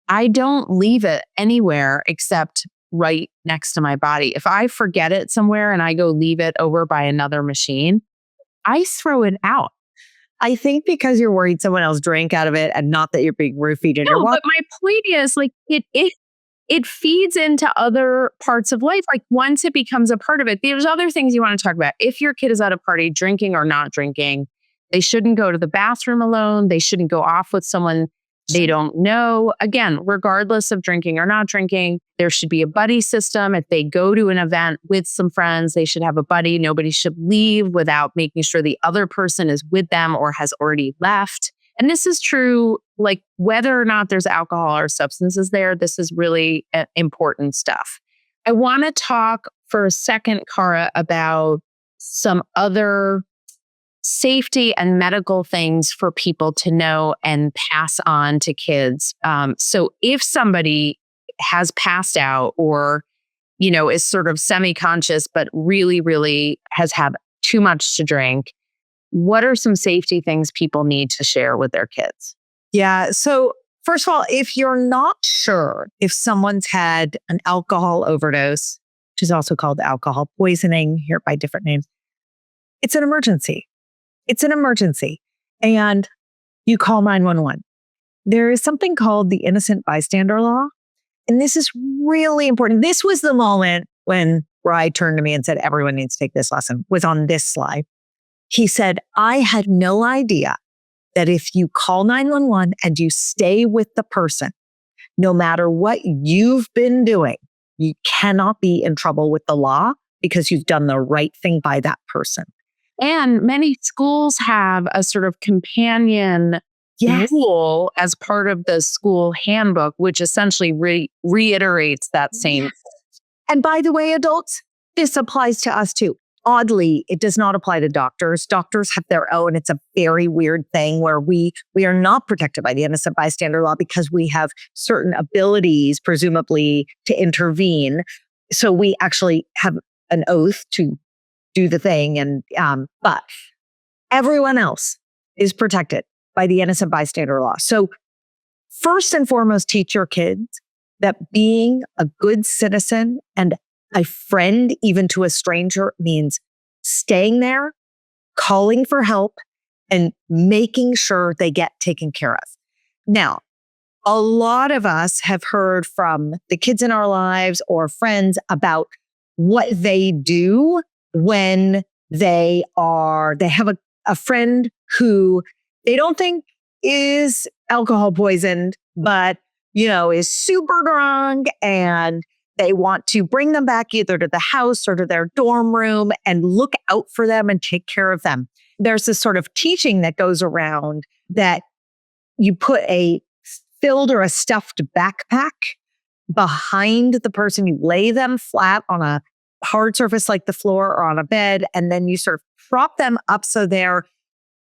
I don't leave it anywhere except right next to my body. If I forget it somewhere and I go leave it over by another machine, I throw it out. I think because you're worried someone else drank out of it and not that you're being roofied in your water. But my point is, it feeds into other parts of life. Like once it becomes a part of it, there's other things you want to talk about. If your kid is at a party drinking or not drinking, they shouldn't go to the bathroom alone. They shouldn't go off with someone they don't know. Again, regardless of drinking or not drinking, there should be a buddy system. If they go to an event with some friends, they should have a buddy. Nobody should leave without making sure the other person is with them or has already left. And this is true, like whether or not there's alcohol or substances there, this is really important stuff. I want to talk for a second, Cara, about some other safety and medical things for people to know and pass on to kids. So if somebody has passed out or, is sort of semi-conscious, but really, really has had too much to drink, what are some safety things people need to share with their kids? Yeah. So first of all, if you're not sure if someone's had an alcohol overdose, which is also called alcohol poisoning here by different names, it's an emergency. It's an emergency. And you call 911. There is something called the innocent bystander law. And this is really important. This was the moment when Rye turned to me and said, everyone needs to take this lesson, was on this slide. He said, I had no idea that if you call 911 and you stay with the person, no matter what you've been doing, you cannot be in trouble with the law because you've done the right thing by that person. And many schools have a sort of companion rule as part of the school handbook, which essentially reiterates that same. Yes. And by the way, adults, this applies to us too. Oddly, it does not apply to doctors. Doctors have their own. It's a very weird thing where we are not protected by the innocent bystander law because we have certain abilities, presumably, to intervene. So we actually have an oath to do the thing. And but everyone else is protected by the innocent bystander law. So first and foremost, teach your kids that being a good citizen and a friend, even to a stranger, means staying there, calling for help, and making sure they get taken care of. Now, a lot of us have heard from the kids in our lives or friends about what they do when they have a friend who they don't think is alcohol poisoned, but, is super drunk, and they want to bring them back either to the house or to their dorm room and look out for them and take care of them. There's this sort of teaching that goes around that you put a filled or a stuffed backpack behind the person. You lay them flat on a hard surface like the floor or on a bed, and then you sort of prop them up so they're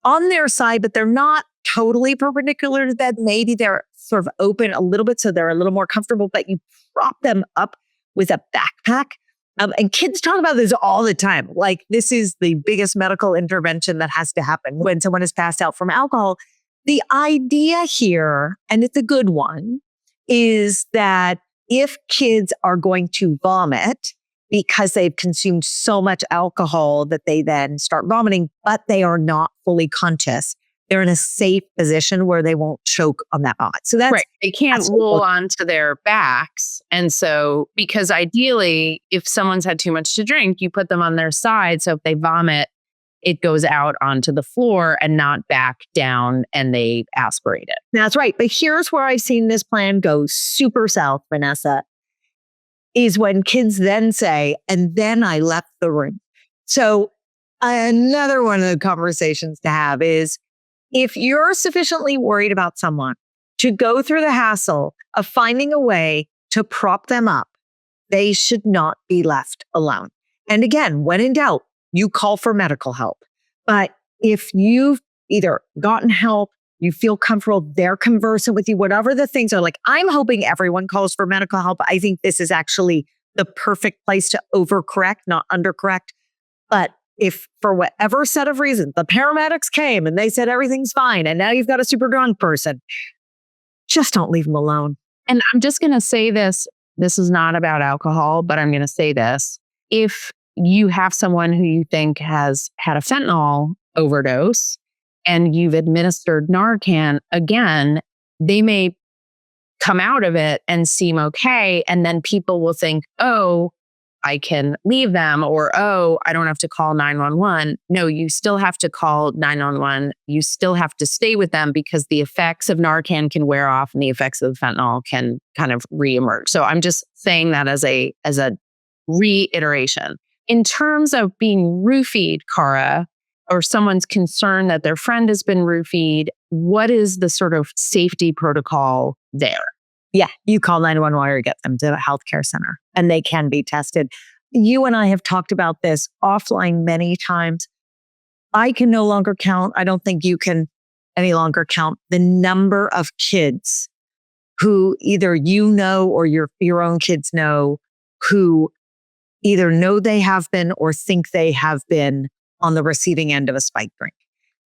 on their side, but they're not totally perpendicular to the bed. Maybe they're sort of open a little bit so they're a little more comfortable, but you prop them up with a backpack. And kids talk about this all the time. Like, this is the biggest medical intervention that has to happen when someone is passed out from alcohol. The idea here, and it's a good one, is that if kids are going to vomit because they've consumed so much alcohol that they then start vomiting, but they are not fully conscious, they're in a safe position where they won't choke on that vomit. So that's right. They can't roll onto their backs. And so, because ideally, if someone's had too much to drink, you put them on their side. So if they vomit, it goes out onto the floor and not back down, and they aspirate it. That's right. But here's where I've seen this plan go super south, Vanessa, is when kids then say, and then I left the room. So another one of the conversations to have is, if you're sufficiently worried about someone to go through the hassle of finding a way to prop them up, they should not be left alone. And again, when in doubt, you call for medical help. But if you've either gotten help, you feel comfortable, they're conversant with you, whatever the things are, like, I'm hoping everyone calls for medical help. I think this is actually the perfect place to overcorrect, not undercorrect. But if for whatever set of reasons, the paramedics came and they said everything's fine, and now you've got a super drunk person, just don't leave them alone. And I'm just going to say this is not about alcohol, but I'm going to say this. If you have someone who you think has had a fentanyl overdose and you've administered Narcan, again, they may come out of it and seem okay. And then people will think, oh, I can leave them, or, oh, I don't have to call 911. No, you still have to call 911. You still have to stay with them because the effects of Narcan can wear off and the effects of the fentanyl can kind of reemerge. So I'm just saying that as a reiteration. In terms of being roofied, Cara, or someone's concerned that their friend has been roofied, what is the sort of safety protocol there? Yeah, you call 911 or get them to a healthcare center, and they can be tested. You and I have talked about this offline many times. I can no longer count. I don't think you can any longer count the number of kids who either or your own kids know, who either know they have been or think they have been on the receiving end of a spike drink.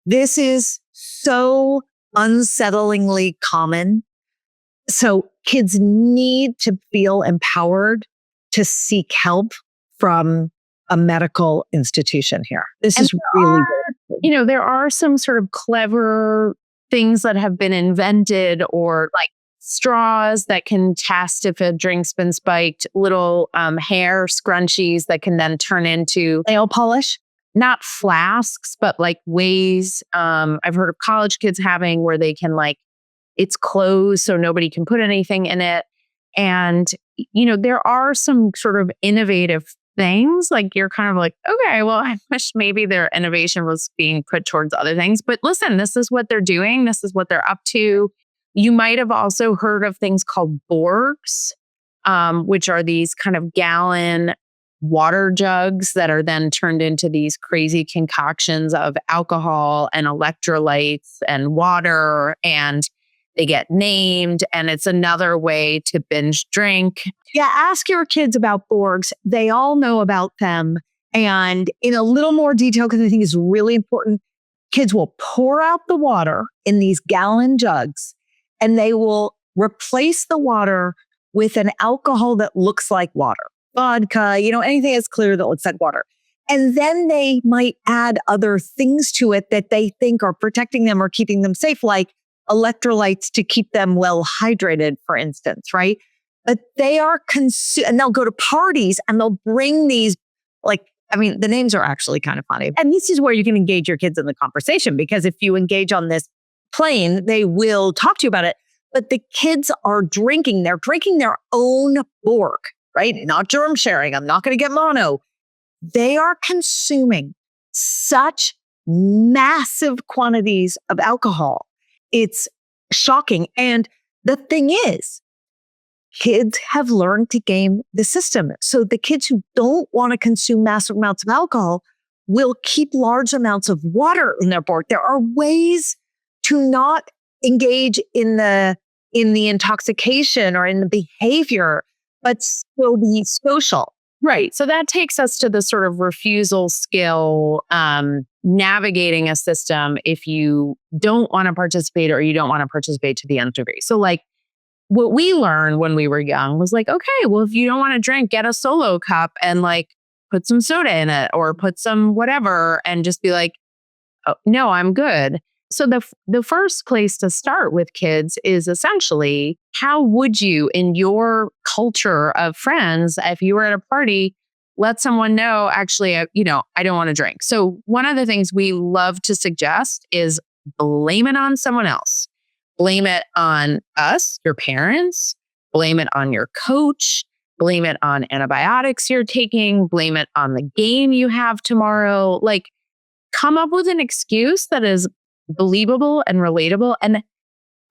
This is so unsettlingly common. So kids need to feel empowered to seek help from a medical institution here. This is really good. There are some sort of clever things that have been invented, or like straws that can test if a drink's been spiked, little hair scrunchies that can then turn into nail polish. Not flasks, but like ways I've heard of college kids having where they can it's closed so nobody can put anything in it. And, there are some sort of innovative things. Like you're kind of like, okay, well, I wish maybe their innovation was being put towards other things. But listen, this is what they're doing. This is what they're up to. You might have also heard of things called Borgs, which are these kind of gallon water jugs that are then turned into these crazy concoctions of alcohol and electrolytes and water, and they get named, and it's another way to binge drink. Yeah, ask your kids about Borgs. They all know about them. And in a little more detail, because I think it's really important, kids will pour out the water in these gallon jugs, and they will replace the water with an alcohol that looks like water. Vodka, anything that's clear that looks like water. And then they might add other things to it that they think are protecting them or keeping them safe, like electrolytes to keep them well hydrated, for instance, right? But they are and they'll go to parties and they'll bring these, the names are actually kind of funny. And this is where you can engage your kids in the conversation, because if you engage on this plane, they will talk to you about it. But the kids are drinking. They're drinking their own Borg, right? Not germ sharing. I'm not going to get mono. They are consuming such massive quantities of alcohol. It's shocking. And the thing is, kids have learned to game the system. So the kids who don't want to consume massive amounts of alcohol will keep large amounts of water in their Borg. There are ways to not engage in the intoxication or in the behavior, but still be social. Right. So that takes us to the sort of refusal skill, navigating a system if you don't want to participate or you don't want to participate to the nth degree. So what we learned when we were young was okay, well, if you don't want to drink, get a solo cup and put some soda in it or put some whatever and just be like, oh, no, I'm good. So the first place to start with kids is essentially, how would you, in your culture of friends, if you were at a party, let someone know, actually, I don't want to drink. So one of the things we love to suggest is blame it on someone else. Blame it on us, your parents. Blame it on your coach. Blame it on antibiotics you're taking. Blame it on the game you have tomorrow. Come up with an excuse that is believable and relatable. And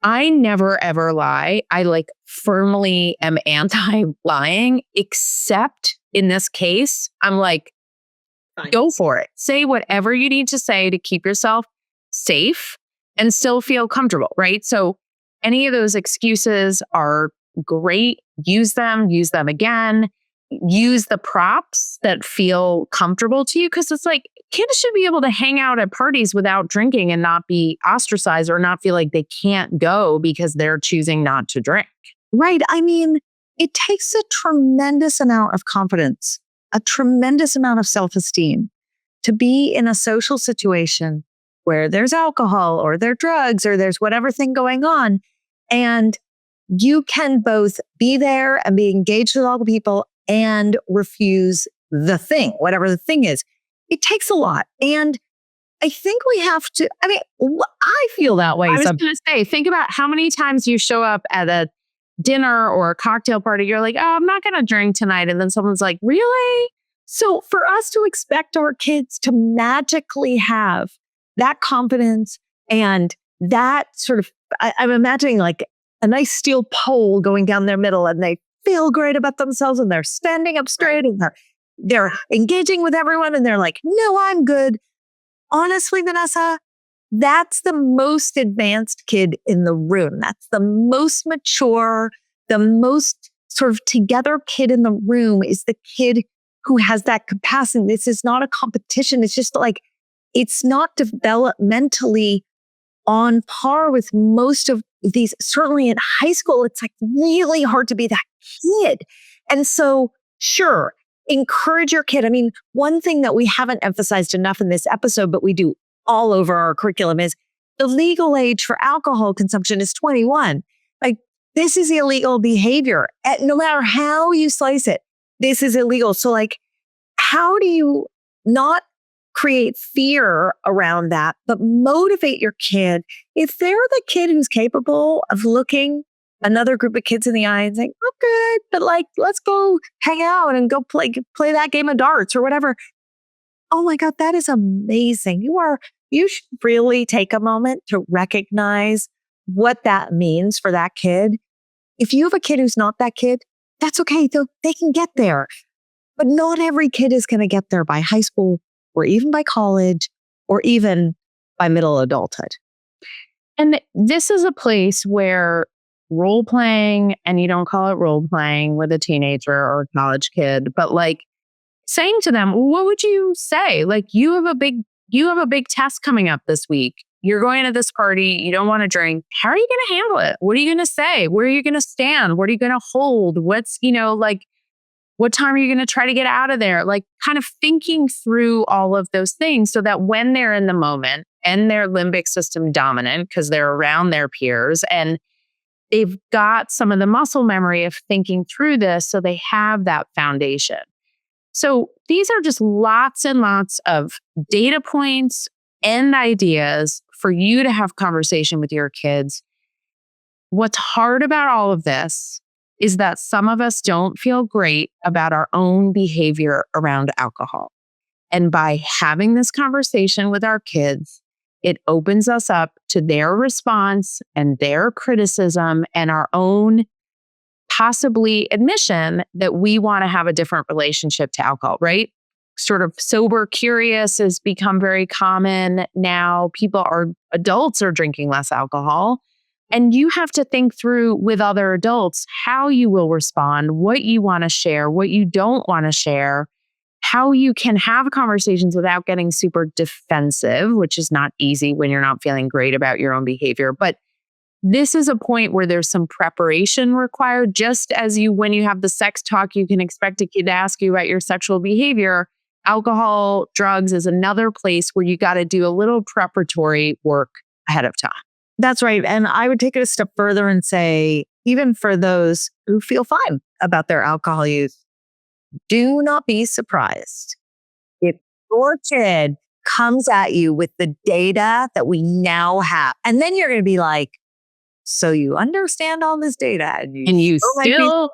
I never, ever lie. I firmly am anti-lying, except in this case, I'm fine. Go for it. Say whatever you need to say to keep yourself safe and still feel comfortable, right? So any of those excuses are great. Use them again. Use the props that feel comfortable to you, because it's kids should be able to hang out at parties without drinking and not be ostracized or not feel like they can't go because they're choosing not to drink. Right. It takes a tremendous amount of confidence, a tremendous amount of self-esteem to be in a social situation where there's alcohol or there's drugs or there's whatever thing going on. And you can both be there and be engaged with all the people and refuse the thing, whatever the thing is. It takes a lot. And I think we have to, I feel that way. I was going to say, think about how many times you show up at a dinner or a cocktail party. You're like, oh, I'm not going to drink tonight. And then someone's like, really? So for us to expect our kids to magically have that confidence and that sort of, I'm imagining a nice steel pole going down their middle, and they feel great about themselves and they're standing up straight and they're engaging with everyone and they're like, no, I'm good. Honestly, Vanessa, that's the most advanced kid in the room. That's the most mature, the most sort of together kid in the room is the kid who has that capacity. This is not a competition. It's just it's not developmentally on par with most of these. Certainly in high school, it's really hard to be that kid. And so, sure, encourage your kid. One thing that we haven't emphasized enough in this episode, but we do all over our curriculum, is the legal age for alcohol consumption is 21. this is illegal behavior. No matter how you slice it, this is illegal. So like, how do you not create fear around that, but motivate your kid? If they're the kid who's capable of looking another group of kids in the eye and saying, "I'm good, but like, let's go hang out and go play that game of darts or whatever." Oh my God, that is amazing. You should really take a moment to recognize what that means for that kid. If you have a kid who's not that kid, that's okay. They can get there. But not every kid is going to get there by high school or even by college or even by middle adulthood. And this is a place where role playing, and you don't call it role playing with a teenager or a college kid, but like saying to them, what would you say? Like, you have a big test coming up this week. You're going to this party. You don't want to drink. How are you going to handle it? What are you going to say? Where are you going to stand? What are you going to hold? What's, like, what time are you going to try to get out of there? Like, kind of thinking through all of those things so that when they're in the moment and their limbic system dominant, because they're around their peers and they've got some of the muscle memory of thinking through this, so they have that foundation. So these are just lots and lots of data points and ideas for you to have conversation with your kids. What's hard about all of this is that some of us don't feel great about our own behavior around alcohol. And by having this conversation with our kids, it opens us up to their response and their criticism and our own possibly admission that we want to have a different relationship to alcohol, right? Sort of sober curious has become very common now. Adults are drinking less alcohol. And you have to think through with other adults how you will respond, what you want to share, what you don't want to share, how you can have conversations without getting super defensive, which is not easy when you're not feeling great about your own behavior. But this is a point where there's some preparation required. Just as when you have the sex talk, you can expect a kid to ask you about your sexual behavior. Alcohol, drugs is another place where you got to do a little preparatory work ahead of time. That's right. And I would take it a step further and say, even for those who feel fine about their alcohol use, do not be surprised if your kid comes at you with the data that we now have. And then you're going to be like, so you understand all this data. And you still...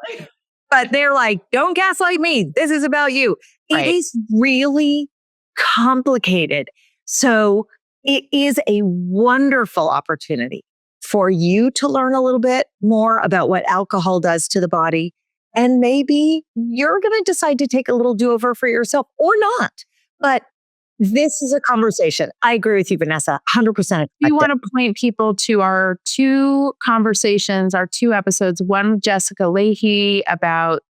But they're like, don't gaslight me. This is about you. Right. It is really complicated. So it is a wonderful opportunity for you to learn a little bit more about what alcohol does to the body. And maybe you're going to decide to take a little do-over for yourself or not. But this is a conversation. I agree with you, Vanessa, 100%. You want to point people to our two conversations, our two episodes, one with Jessica Leahy about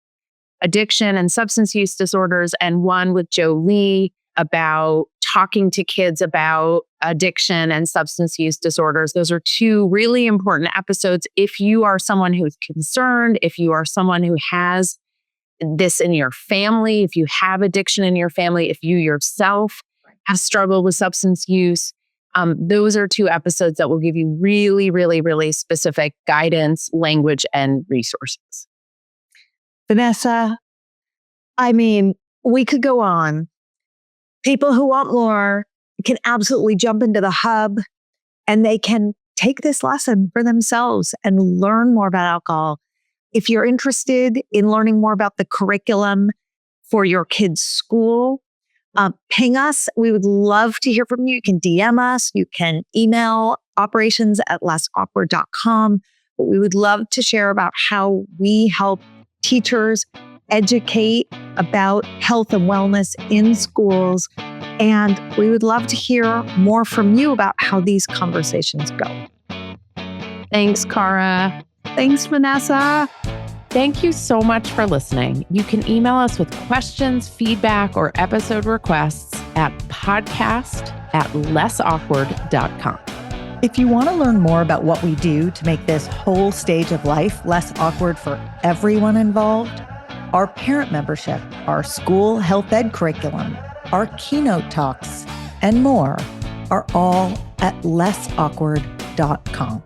addiction and substance use disorders, and one with Joe Lee about talking to kids about addiction and substance use disorders. Those are two really important episodes. If you are someone who's concerned, if you are someone who has this in your family, if you have addiction in your family, if you yourself have struggled with substance use, those are two episodes that will give you really, really, really specific guidance, language, and resources. Vanessa, I mean, we could go on. People who want more can absolutely jump into the hub and they can take this lesson for themselves and learn more about alcohol. If you're interested in learning more about the curriculum for your kids' school, ping us. We would love to hear from you. You can DM us. You can email operations@lessawkward.com. But we would love to share about how we help teachers educate about health and wellness in schools. And we would love to hear more from you about how these conversations go. Thanks, Cara. Thanks, Vanessa. Thank you so much for listening. You can email us with questions, feedback, or episode requests at podcast@lessawkward.com. If you want to learn more about what we do to make this whole stage of life less awkward for everyone involved, our parent membership, our school health ed curriculum, our keynote talks, and more are all at lessawkward.com.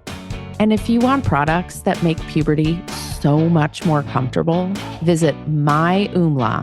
And if you want products that make puberty so much more comfortable, visit myumla.com.